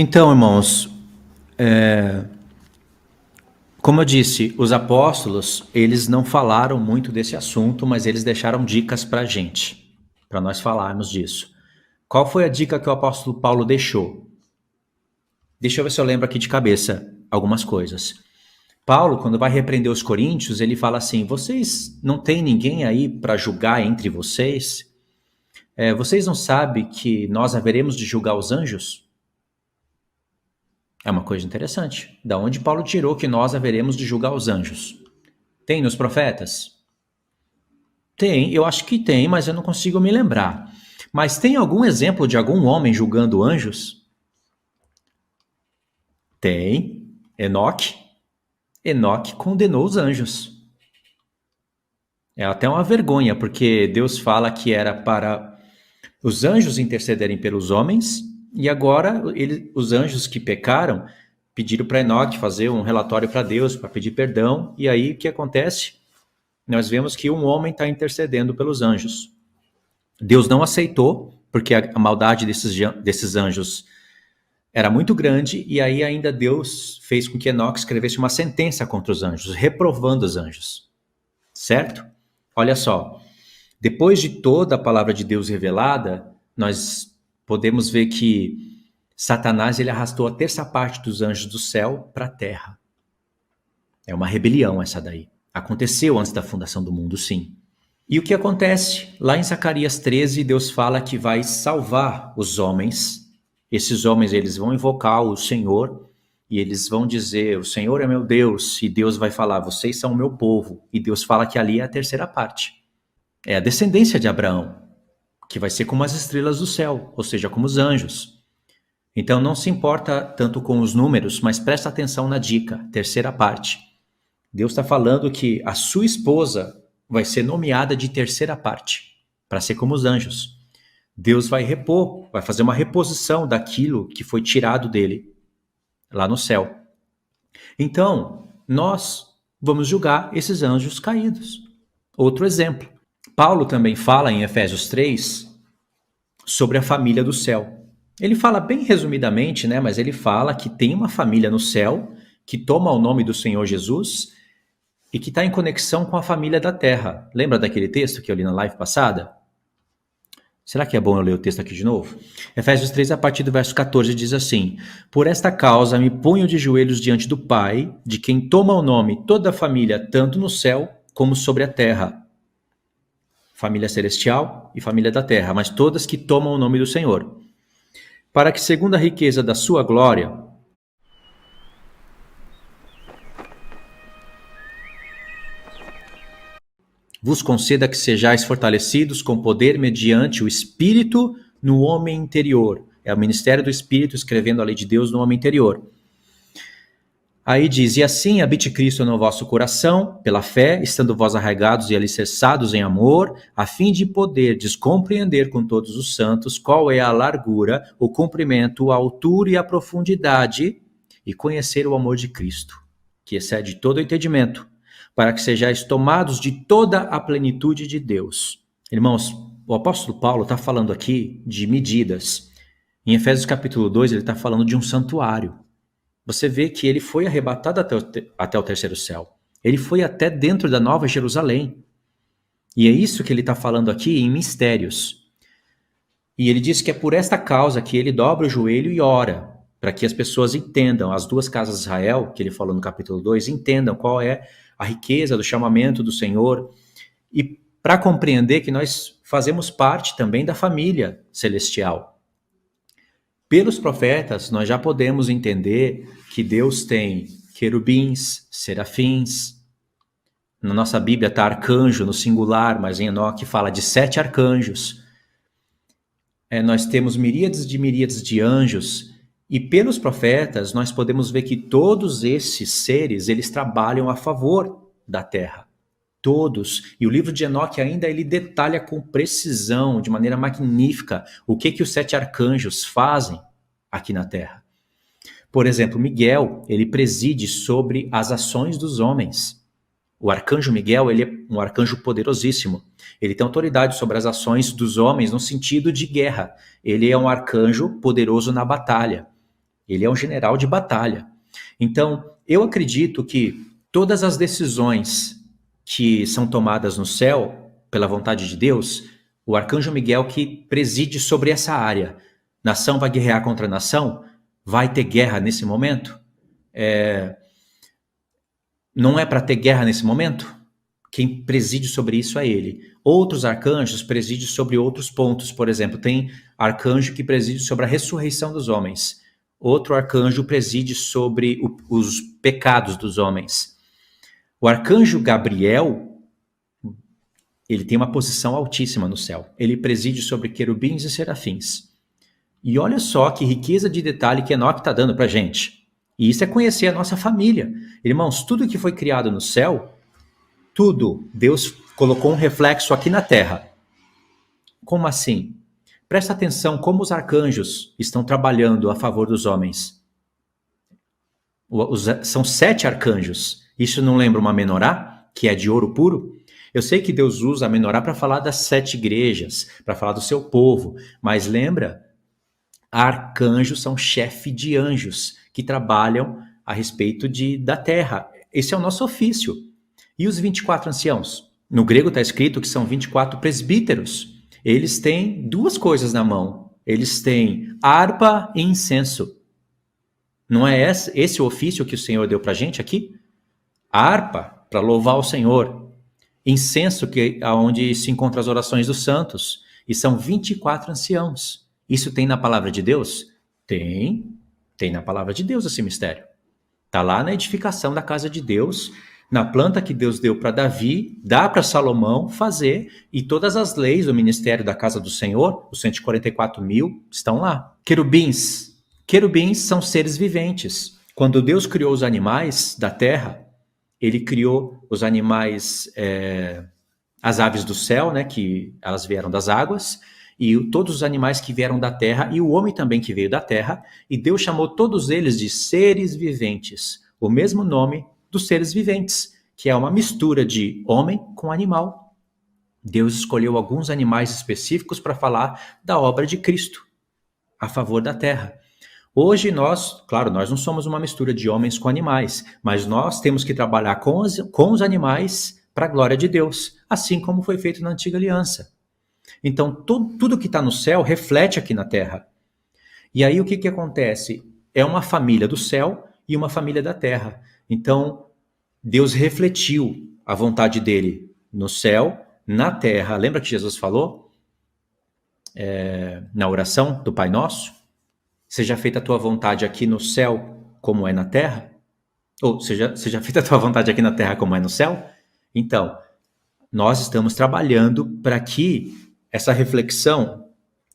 Então, irmãos, como eu disse, os apóstolos, eles não falaram muito desse assunto, mas eles deixaram dicas para a gente, para nós falarmos disso. Qual foi a dica que o apóstolo Paulo deixou? Deixa eu ver se eu lembro aqui de cabeça algumas coisas. Paulo, quando vai repreender os coríntios, ele fala assim: vocês não têm ninguém aí para julgar entre vocês? Vocês não sabem que nós haveremos de julgar os anjos? É uma coisa interessante. Da onde Paulo tirou que nós haveremos de julgar os anjos? Tem nos profetas? Tem, eu acho que tem, mas eu não consigo me lembrar. Mas tem algum exemplo de algum homem julgando anjos? Tem. Enoque. Enoque condenou os anjos. É até uma vergonha, porque Deus fala que era para os anjos intercederem pelos homens, e agora os anjos que pecaram pediram para Enoque fazer um relatório para Deus, para pedir perdão, e aí o que acontece? Nós vemos que um homem está intercedendo pelos anjos. Deus não aceitou, porque a maldade desses anjos era muito grande, e aí ainda Deus fez com que Enoque escrevesse uma sentença contra os anjos, reprovando os anjos. Certo? Olha só, depois de toda a palavra de Deus revelada, nós podemos ver que Satanás ele arrastou a terça parte dos anjos do céu para a terra. É uma rebelião essa daí. Aconteceu antes da fundação do mundo, sim. E o que acontece? Lá em Zacarias 13, Deus fala que vai salvar os homens. Esses homens eles vão invocar o Senhor e eles vão dizer: o Senhor é meu Deus, e Deus vai falar: vocês são o meu povo. E Deus fala que ali é a terceira parte. É a descendência de Abraão, que vai ser como as estrelas do céu, ou seja, como os anjos. Então não se importa tanto com os números, mas presta atenção na dica, terceira parte. Deus está falando que a sua esposa vai ser nomeada de terceira parte, para ser como os anjos. Deus vai repor, vai fazer uma reposição daquilo que foi tirado dele, lá no céu. Então, nós vamos julgar esses anjos caídos. Outro exemplo. Paulo também fala em Efésios 3 sobre a família do céu. Ele fala bem resumidamente, né? Mas ele fala que tem uma família no céu que toma o nome do Senhor Jesus e que está em conexão com a família da terra. Lembra daquele texto que eu li na live passada? Será que é bom eu ler o texto aqui de novo? Efésios 3, a partir do verso 14, diz assim: por esta causa me ponho de joelhos diante do Pai, de quem toma o nome toda a família, tanto no céu como sobre a terra. Família celestial e família da terra, mas todas que tomam o nome do Senhor. Para que, segundo a riqueza da sua glória, vos conceda que sejais fortalecidos com poder mediante o Espírito no homem interior. É o ministério do Espírito escrevendo a lei de Deus no homem interior. Aí diz: e assim habite Cristo no vosso coração, pela fé, estando vós arraigados e alicerçados em amor, a fim de poderdes compreender com todos os santos qual é a largura, o comprimento, a altura e a profundidade, e conhecer o amor de Cristo, que excede todo o entendimento, para que sejais tomados de toda a plenitude de Deus. Irmãos, o apóstolo Paulo está falando aqui de medidas. Em Efésios capítulo 2, ele está falando de um santuário. Você vê que ele foi arrebatado até o terceiro céu. Ele foi até dentro da Nova Jerusalém. E é isso que ele está falando aqui em mistérios. E ele diz que é por esta causa que ele dobra o joelho e ora, para que as pessoas entendam, as duas casas de Israel, que ele falou no capítulo 2, entendam qual é a riqueza do chamamento do Senhor, e para compreender que nós fazemos parte também da família celestial. Pelos profetas, nós já podemos entender que Deus tem querubins, serafins. Na nossa Bíblia está arcanjo no singular, mas em Enoque fala de 7 arcanjos. Nós temos miríades de anjos. E pelos profetas, nós podemos ver que todos esses seres, eles trabalham a favor da terra. Todos. E o livro de Enoque ainda ele detalha com precisão, de maneira magnífica, o que os 7 arcanjos fazem aqui na terra. Por exemplo, Miguel, ele preside sobre as ações dos homens. O arcanjo Miguel, ele é um arcanjo poderosíssimo. Ele tem autoridade sobre as ações dos homens no sentido de guerra. Ele é um arcanjo poderoso na batalha. Ele é um general de batalha. Então, eu acredito que todas as decisões que são tomadas no céu, pela vontade de Deus, o arcanjo Miguel que preside sobre essa área. Nação vai guerrear contra nação? Vai ter guerra nesse momento? Não é para ter guerra nesse momento? Quem preside sobre isso é ele. Outros arcanjos presidem sobre outros pontos. Por exemplo, tem arcanjo que preside sobre a ressurreição dos homens. Outro arcanjo preside sobre os pecados dos homens. O arcanjo Gabriel, ele tem uma posição altíssima no céu. Ele preside sobre querubins e serafins. E olha só que riqueza de detalhe que Enoque está dando para a gente. E isso é conhecer a nossa família. Irmãos, tudo que foi criado no céu, tudo, Deus colocou um reflexo aqui na terra. Como assim? Presta atenção como os arcanjos estão trabalhando a favor dos homens. São 7 arcanjos. Isso não lembra uma menorá, que é de ouro puro? Eu sei que Deus usa a menorá para falar das 7 igrejas, para falar do seu povo, mas lembra? Arcanjos são chefe de anjos que trabalham a respeito da terra. Esse é o nosso ofício. E os 24 anciãos? No grego está escrito que são 24 presbíteros. Eles têm 2 coisas na mão. Eles têm harpa e incenso. Não é esse o ofício que o Senhor deu para a gente aqui? A harpa, para louvar o Senhor. Incenso, que é onde se encontram as orações dos santos. E são 24 anciãos. Isso tem na palavra de Deus? Tem. Tem na palavra de Deus esse mistério. Está lá na edificação da casa de Deus, na planta que Deus deu para Davi, dá para Salomão fazer, e todas as leis do ministério da casa do Senhor, os 144 mil, estão lá. Querubins. Querubins são seres viventes. Quando Deus criou os animais da terra, ele criou os animais, as aves do céu, né, que elas vieram das águas, e todos os animais que vieram da terra, e o homem também que veio da terra, e Deus chamou todos eles de seres viventes, o mesmo nome dos seres viventes, que é uma mistura de homem com animal. Deus escolheu alguns animais específicos para falar da obra de Cristo, a favor da terra. Hoje nós não somos uma mistura de homens com animais, mas nós temos que trabalhar com os animais para a glória de Deus, assim como foi feito na antiga aliança. Então, tudo que está no céu reflete aqui na terra. E aí o que acontece? É uma família do céu e uma família da terra. Então, Deus refletiu a vontade dele no céu, na terra. Lembra que Jesus falou na oração do Pai Nosso? Seja feita a tua vontade aqui no céu como é na terra? Ou seja feita a tua vontade aqui na terra como é no céu? Então, nós estamos trabalhando para que essa reflexão,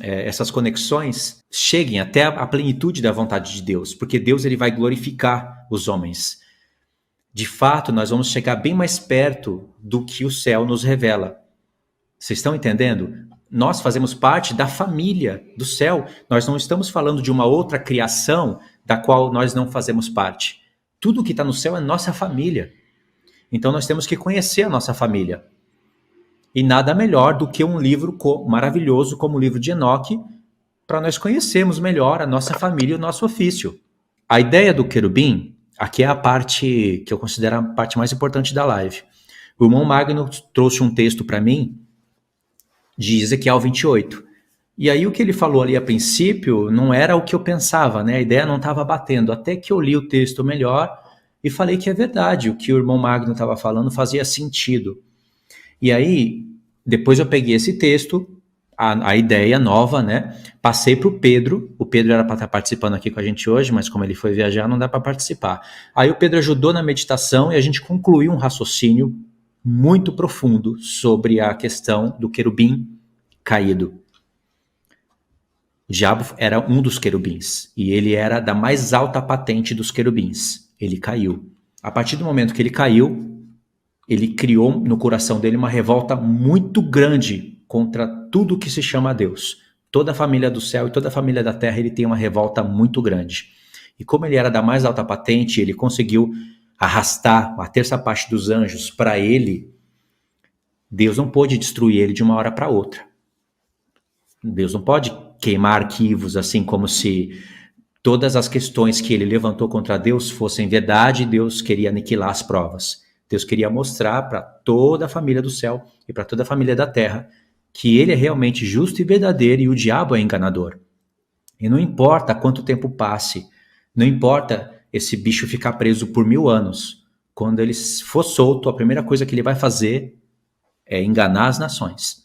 essas conexões cheguem até a plenitude da vontade de Deus, porque Deus ele vai glorificar os homens. De fato, nós vamos chegar bem mais perto do que o céu nos revela. Vocês estão entendendo? Nós fazemos parte da família do céu. Nós não estamos falando de uma outra criação da qual nós não fazemos parte. Tudo que está no céu é nossa família. Então nós temos que conhecer a nossa família. E nada melhor do que um livro maravilhoso como o livro de Enoque, para nós conhecermos melhor a nossa família e o nosso ofício. A ideia do querubim, aqui é a parte que eu considero a parte mais importante da live. O irmão Magno trouxe um texto para mim de Ezequiel 28. E aí o que ele falou ali a princípio não era o que eu pensava, né? A ideia não estava batendo, até que eu li o texto melhor e falei que é verdade, o que o irmão Magno estava falando fazia sentido. E aí, depois eu peguei esse texto, a ideia nova, né? Passei para o Pedro era para estar participando aqui com a gente hoje, mas como ele foi viajar, não dá para participar. Aí o Pedro ajudou na meditação e a gente concluiu um raciocínio muito profundo sobre a questão do querubim caído. O diabo era um dos querubins, e ele era da mais alta patente dos querubins. Ele caiu. A partir do momento que ele caiu, ele criou no coração dele uma revolta muito grande contra tudo que se chama Deus. Toda a família do céu e toda a família da terra, ele tem uma revolta muito grande. E como ele era da mais alta patente, ele conseguiu arrastar a terça parte dos anjos para ele. Deus não pôde destruir ele de uma hora para outra. Deus não pode queimar arquivos assim como se todas as questões que ele levantou contra Deus fossem verdade, Deus queria aniquilar as provas. Deus queria mostrar para toda a família do céu e para toda a família da terra que ele é realmente justo e verdadeiro e o diabo é enganador. E não importa quanto tempo passe, não importa esse bicho ficar preso por 1000 anos, quando ele for solto, a primeira coisa que ele vai fazer é enganar as nações.